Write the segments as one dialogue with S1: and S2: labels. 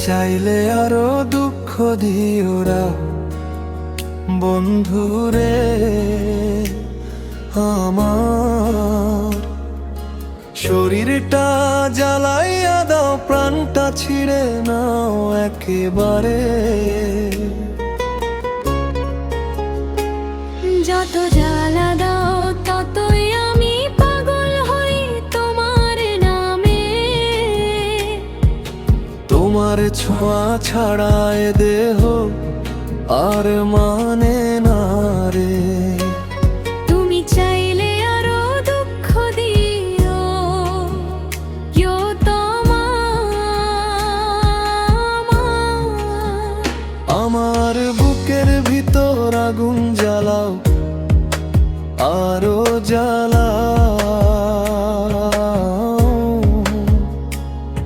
S1: চাইলে আরো দুঃখ দিওরা বন্ধুরে আমার। শরীরটা জ্বালাইয়া দাও, প্রাণটা ছিঁড়ে নাও একেবারে।
S2: যত জ্বালা দাও ততই আমি পাগল হই তোমার নামে।
S1: তোমার ছোঁয়া ছাড়া এ দেহ আর মানে না রে।
S2: তুমি চাইলে আরো দুঃখ দিও
S1: আমার বুকের ভিতর আগুন জ্বালাও, আরো জ্বালাও।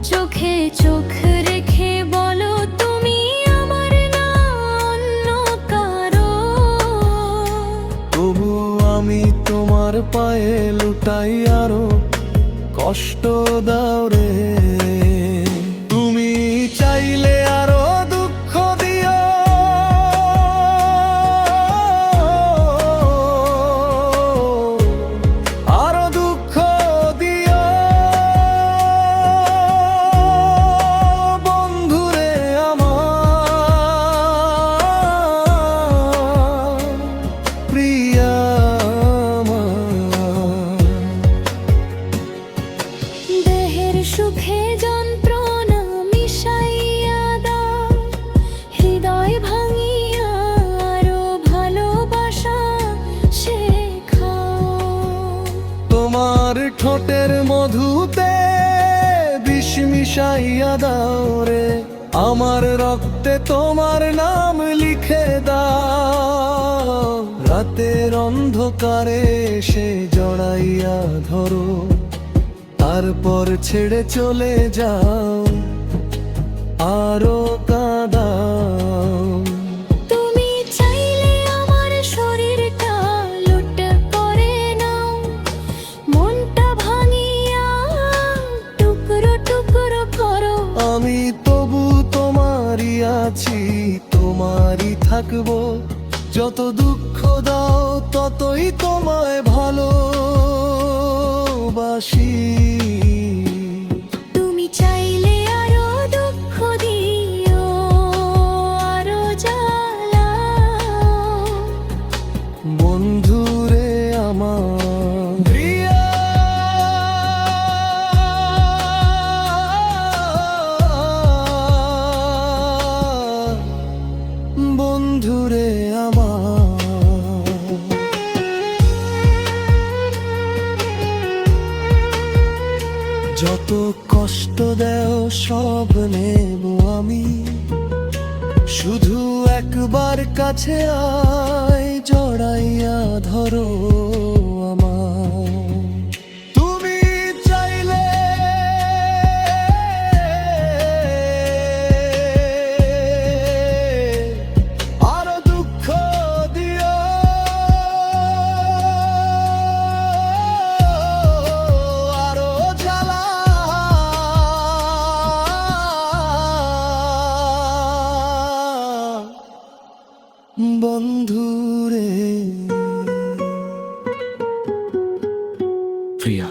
S2: চোখে চোখ রেখে বলো তুমি আমার না অন্য কারো।
S1: তবু আমি তোমার পায়ে লুটাই আরো কষ্ট দাও রে। তুমি চাইলে আরো দুঃখ দিও, আরো দুঃখ দিও বন্ধুরে আমার, প্রিয়া আমার।
S2: দেহের সুখে যন্ত্রণা মিশাইয়া দাও, হৃদয় ভাঙিয়া আরো ভালোবাসা শেখাও।
S1: তোমার ঠোঁটের মধুতে বিষ মিশাইয়া দাও রে, আমার রক্তে তোমার নাম লিখে দাও। রাতের অন্ধকারে এসে জড়াইয়া ধরো, তারপর ছেড়ে চলে যাও, আরো কাঁদাও।
S2: তুমি চাইলে আমার শরীরটা লুট করে নাও, মনটা ভাঙিয়া টুকরো টুকরো করো।
S1: আমি তবু তোমারই আছি, তোমারই থাকবো। যত দুঃখ দাও ততই তোমায় ভালোবাসি।
S2: তুমি চাইলে আরো দুঃখ দিও, আরো জ্বালাও
S1: বন্ধুরে আমার, প্রিয়া বন্ধুরে আমার। যত কষ্ট দেও সব নেব আমি, শুধু একবার কাছে আয়, জড়াইয়া ধরো আমার। তুমি চাইলে আরো দুঃখ দিও, আরো জ্বালা বন্ধুরে প্রিয়া।